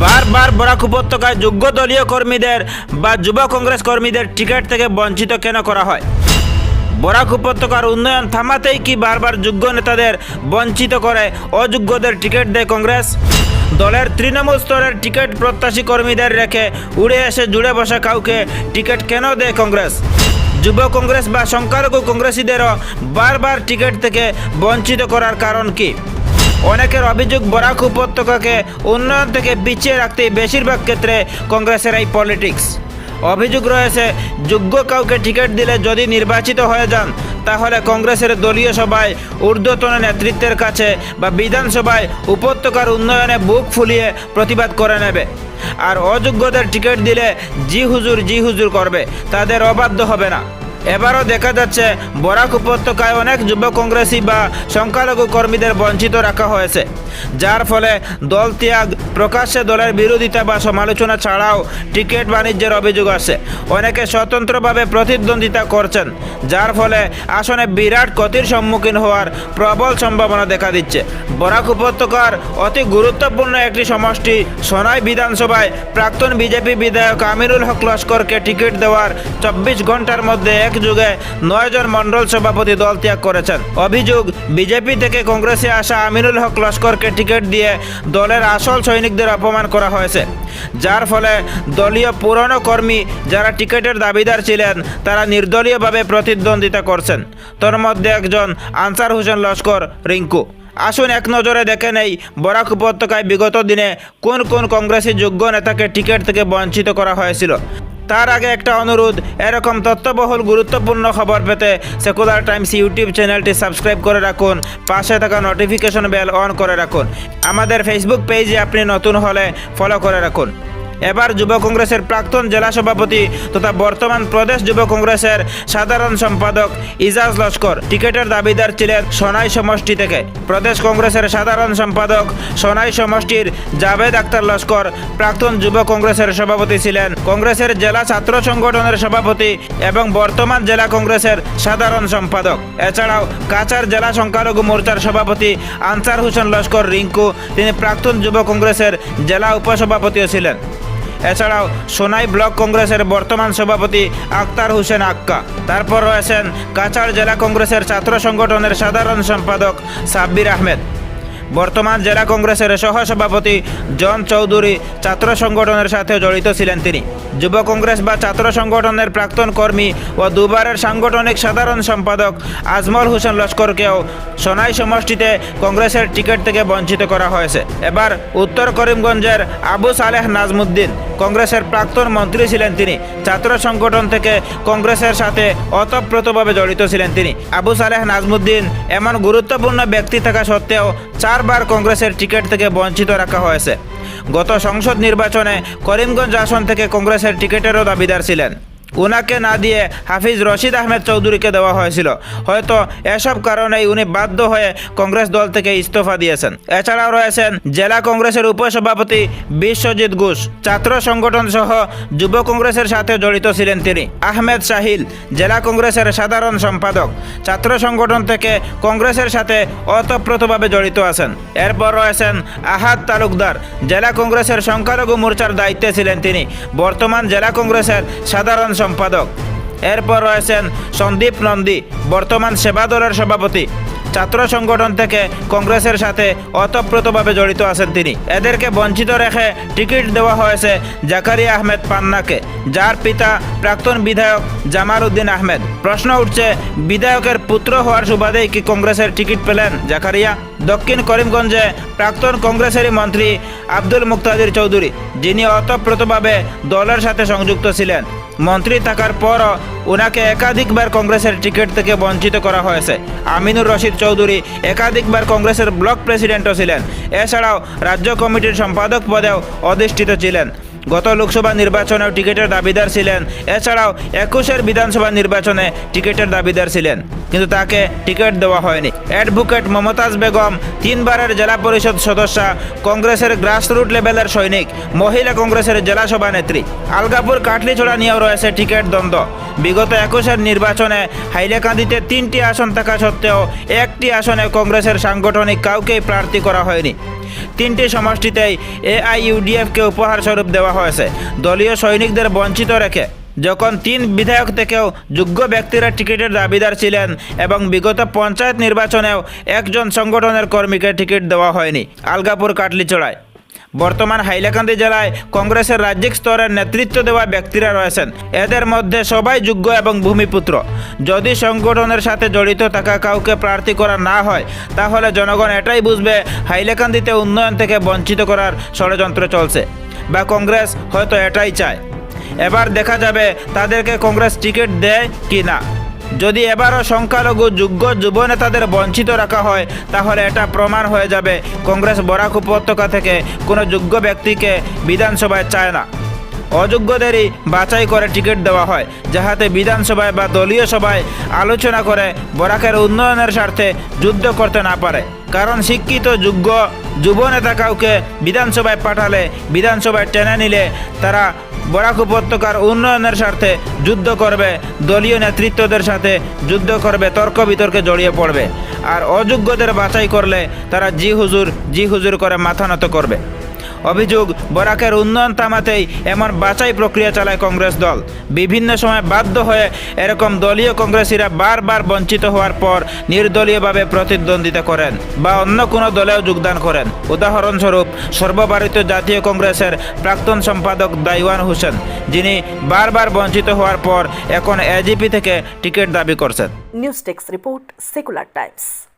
বারবার বরাক উপত্যকায় যোগ্য দলীয় কর্মীদের বা যুব কংগ্রেস কর্মীদের টিকিট থেকে বঞ্চিত কেন করা হয়? বরাক উপত্যকার উন্নয়ন থামাতেই কি বারবার যোগ্য নেতাদের বঞ্চিত করে অযোগ্যদের টিকিট দেয় কংগ্রেস? দলের তৃণমূল স্তরের টিকিট প্রত্যাশী কর্মীদের রেখে উড়ে এসে জুড়ে বসা কাউকে টিকিট কেন দেয় কংগ্রেস? যুব কংগ্রেস বা সংখ্যালঘু কংগ্রেসীদেরও বারবার টিকিট থেকে বঞ্চিত করার কারণ কি? অনেকের অভিযোগ, বরাক উপত্যকাকে উন্নয়ন থেকে পিছিয়ে রাখতে বেশিরভাগ ক্ষেত্রে কংগ্রেসের এই পলিটিক্স। অভিযোগ রয়েছে, যোগ্য কাউকে টিকিট দিলে যদি নির্বাচিত হয়ে যান তাহলে কংগ্রেসের দলীয় সভায় ঊর্ধ্বতন নেতৃত্বের কাছে বা বিধানসভায় উপত্যকার উন্নয়নে বুক ফুলিয়ে প্রতিবাদ করে নেবে। আর অযোগ্যদের টিকিট দিলে জি হুজুর করবে, তাদের অবাধ্য হবে না। এবারও দেখা যাচ্ছে বরাক উপত্যকায় অনেক যুব কংগ্রেসী বা সংখ্যালঘু কর্মীদের বঞ্চিত রাখা হয়েছে, যার ফলে দল ত্যাগ, প্রকাশ্যে দলের বিরোধিতা বা সমালোচনা ছাড়াও টিকিট বাণিজ্যের অভিযোগ আছে। অনেকে স্বতন্ত্রভাবে প্রতিদ্বন্দ্বিতা করছেন, যার ফলে আসনে বিরাট ক্ষতির সম্মুখীন হওয়ার প্রবল সম্ভাবনা দেখা দিচ্ছে। বরাক উপত্যকার অতি গুরুত্বপূর্ণ একটি সমষ্টি সোনাই বিধানসভায় প্রাক্তন বিজেপি বিধায়ক আমিনুল হক লস্করকে টিকিট দেওয়ার 24 ঘন্টার মধ্যে একযোগে 9 জন মণ্ডল সভাপতি দল ত্যাগ করেছেন। অভিযোগ, বিজেপি থেকে কংগ্রেসে আসা আমিনুল হক লস্করকে টিকিট দিয়ে দলের আসল সৈনিকদের অপমান করা হয়েছে, যার ফলে দলীয় পুরনো কর্মী যারা টিকিটের দাবিদার ছিলেন তারা নির্দলীয়ভাবে প্রতিদ্বন্দ্বিতা করছেন। তোর মধ্যে একজন আনসার হোসেন লস্কর রিঙ্কু। আসুন এক নজরে দেখে নেই বরাক উপত্যকায় বিগত দিনে কোন কোন কংগ্রেসী যোগ্য নেতাকে টিকিট থেকে বঞ্চিত করা হয়েছিল। তার আগে একটা অনুরোধ, এরকম তথ্যবহুল গুরুত্বপূর্ণ খবর পেতে সেকুলার টাইমস ইউটিউব চ্যানেলটি সাবস্ক্রাইব করে রাখুন, পাশে থাকা নোটিফিকেশন বেল অন করে রাখুন। আমাদের ফেসবুক পেজে আপনি নতুন হলে ফলো করে রাখুন। এবার যুব কংগ্রেসের প্রাক্তন জেলা সভাপতি তথা বর্তমান প্রদেশ যুব কংগ্রেসের সাধারণ সম্পাদক ইজাজ লস্কর টিকিটের দাবিদার ছিলেন সোনাই সমষ্টি থেকে। প্রদেশ কংগ্রেসের সাধারণ সম্পাদক সোনাই সমষ্টির জাভেদ আক্তার লস্কর প্রাক্তন যুব কংগ্রেসের সভাপতি ছিলেন, কংগ্রেসের জেলা ছাত্র সংগঠনের সভাপতি এবং বর্তমান জেলা কংগ্রেসের সাধারণ সম্পাদক। এছাড়াও কাছাড় জেলা সংখ্যালঘু মোর্চার সভাপতি আনসার হোসেন লস্কর রিঙ্কু, তিনি প্রাক্তন যুব কংগ্রেসের জেলা উপসভাপতিও ছিলেন। এছাড়াও সোনাই ব্লক কংগ্রেসের বর্তমান সভাপতি আক্তার হোসেন আক্কা। তারপর রয়েছেন কাছাড় জেলা কংগ্রেসের ছাত্র সংগঠনের সাধারণ সম্পাদক সাব্বির আহমেদ। বর্তমান জেলা কংগ্রেসের সহসভাপতি জন চৌধুরী ছাত্র সংগঠনের সাথে জড়িত ছিলেন তিনি। যুব কংগ্রেস বা ছাত্র সংগঠনের প্রাক্তন কর্মী ও দুবারের সাংগঠনিক সাধারণ সম্পাদক আজমল হোসেন লস্করকেও সোনাই সমষ্টিতে কংগ্রেসের টিকিট থেকে বঞ্চিত করা হয়েছে। এবার উত্তর করিমগঞ্জের আবু সালেহ নাজমুদ্দিন, কংগ্রেসের প্রাক্তন মন্ত্রী ছিলেন তিনি। ছাত্র সংগঠন থেকে কংগ্রেসের সাথে ওতপ্রোতভাবে জড়িত ছিলেন তিনি। আবু সালেহ নাজমুদ্দিন এমন গুরুত্বপূর্ণ ব্যক্তি থাকা সত্ত্বেও 4 বার কংগ্রেসের টিকিট থেকে বঞ্চিত রাখা হয়েছে। গত সংসদ নির্বাচনে করিমগঞ্জ আসন থেকে কংগ্রেসের টিকিটেরও দাবিদার ছিলেন। উনাকে না দিয়ে হাফিজ রশিদ আহমেদ চৌধুরীকে দেওয়া হয়েছিল। হয়তো এসব কারণেই উনি বাধ্য হয়ে কংগ্রেস দল থেকে ইস্তফা দিয়েছেন। এছাড়াও রয়েছেন জেলা কংগ্রেসের উপসভাপতি বিশ্বজিৎ ঘোষ, ছাত্র সংগঠন সহ যুব কংগ্রেসের সাথে জড়িত ছিলেন তিনি। আহমেদ শাহিল, জেলা কংগ্রেসের সাধারণ সম্পাদক, ছাত্র সংগঠন থেকে কংগ্রেসের সাথে ওতপ্রোতভাবে জড়িত আছেন। এরপর রয়েছেন আহাদ তালুকদার, জেলা কংগ্রেসের সংখ্যালঘু মোর্চার দায়িত্বে ছিলেন তিনি, বর্তমান জেলা কংগ্রেসের সাধারণ সম্পাদক। এরপর রয়েছেন সন্দীপ নন্দী, বর্তমান সেবা দলের সভাপতি, ছাত্র সংগঠন থেকে কংগ্রেসের সাথে ওতপ্রোতভাবে জড়িত আছেন তিনি। এদেরকে বঞ্চিত রেখে টিকিট দেওয়া হয়েছে জাকারিয়া আহমেদ পান্নাকে, যার পিতা প্রাক্তন বিধায়ক জামাল উদ্দিন আহমেদ। প্রশ্ন উঠছে, বিধায়কের পুত্র হওয়ার সুবাদেই কি কংগ্রেসের টিকিট পেলেন জাকারিয়া? দক্ষিণ করিমগঞ্জে প্রাক্তন কংগ্রেসেরই মন্ত্রী আব্দুল মুক্তাদির চৌধুরী, যিনি ওতপ্রোতভাবে দলের সাথে সংযুক্ত ছিলেন, মন্ত্রী থাকার পরও ওনাকে একাধিকবার কংগ্রেসের টিকিট থেকে বঞ্চিত করা হয়েছে। আমিনুর রশিদ চৌধুরী একাধিকবার কংগ্রেসের ব্লক প্রেসিডেন্টও ছিলেন। এছাড়াও রাজ্য কমিটির সম্পাদক পদেও অধিষ্ঠিত ছিলেন। গত লোকসভা নির্বাচনেও টিকিটের দাবিদার ছিলেন। এছাড়াও 21-এর বিধানসভা নির্বাচনে টিকিটের দাবিদার ছিলেন, কিন্তু তাকে টিকিট দেওয়া হয়নি। অ্যাডভোকেট মমতাজ বেগম 3 বারের জেলা পরিষদ সদস্যা, কংগ্রেসের গ্রাসরুট লেভেলের সৈনিক, মহিলা কংগ্রেসের জেলা সভানেত্রী। আলগাপুর কাটলিছড়া নিয়েও রয়েছে টিকিট দ্বন্দ্ব। বিগত 21-এর নির্বাচনে হাইলাকান্দিতে 3টি আসন থাকা সত্ত্বেও 1টি আসনে কংগ্রেসের সাংগঠনিক কাউকেই প্রার্থী করা হয়নি। তিনটি সমষ্টিতেই AIUDF-কে উপহার স্বরূপ দেওয়া হয়েছে দলীয় সৈনিকদের বঞ্চিত রেখে। যখন 3 বিধায়ক থেকেও যোগ্য ব্যক্তিরা টিকিটের দাবিদার ছিলেন এবং বিগত পঞ্চায়েত নির্বাচনেও একজন সংগঠনের কর্মীকে টিকিট দেওয়া হয়নি আলগাপুর কাটলিচড়ায়। বর্তমান হাইলাকান্দি জেলায় কংগ্রেসের রাজ্যিক স্তরের নেতৃত্ব দেওয়া ব্যক্তিরা রয়েছেন, এদের মধ্যে সবাই যোগ্য এবং ভূমিপুত্র। যদি সংগঠনের সাথে জড়িত থাকা কাউকে প্রার্থী করা না হয় তাহলে জনগণ এটাই বুঝবে হাইলাকান্দিতে উন্নয়ন থেকে বঞ্চিত করার ষড়যন্ত্র চলছে, বা কংগ্রেস হয়তো এটাই চায়। এবার দেখা যাবে তাদেরকে কংগ্রেস টিকিট দেয় কি না। যদি এবারও সংখ্যালঘু যোগ্য যুব নেতাদের বঞ্চিত রাখা হয় তাহলে এটা প্রমাণ হয়ে যাবে কংগ্রেস বরাক উপত্যকা থেকে কোনো যোগ্য ব্যক্তিকে বিধানসভায় চায় না। অযোগ্যদেরই বাছাই করে টিকিট দেওয়া হয় যাহাতে বিধানসভায় বা দলীয় সভায় আলোচনা করে বরাকের উন্নয়নের স্বার্থে যুদ্ধ করতে না পারে। কারণ শিক্ষিত যোগ্য যুব নেতা কাউকে বিধানসভায় পাঠালে, বিধানসভায় টেনে নিলে তারা বরাক উপত্যকার উন্নয়নের স্বার্থে যুদ্ধ করবে, দলীয় নেতৃত্বদের সাথে যুদ্ধ করবে, তর্ক বিতর্কে জড়িয়ে পড়বে। আর অযোগ্যদের বাছাই করলে তারা জি হুজুর করে মাথা নত করবে। অভিযোগ, বরাকের উন্নয়ন থামাতেই এমন বাছাই প্রক্রিয়া চালায় কংগ্রেস দল। বিভিন্ন সময় বাধ্য হয়ে এরকম দলীয় কংগ্রেসীরা বারবার বঞ্চিত হওয়ার পর নির্দলীয়ভাবে প্রতিদ্বন্দ্বিতা করেন বা অন্য কোনো দলেও যোগদান করেন। উদাহরণস্বরূপ সর্বভারতীয় জাতীয় কংগ্রেসের প্রাক্তন সম্পাদক দাইওয়ান হোসেন, যিনি বারবার বঞ্চিত হওয়ার পর এখন AGP থেকে টিকিট দাবি করছেন। News desk report, secular Times.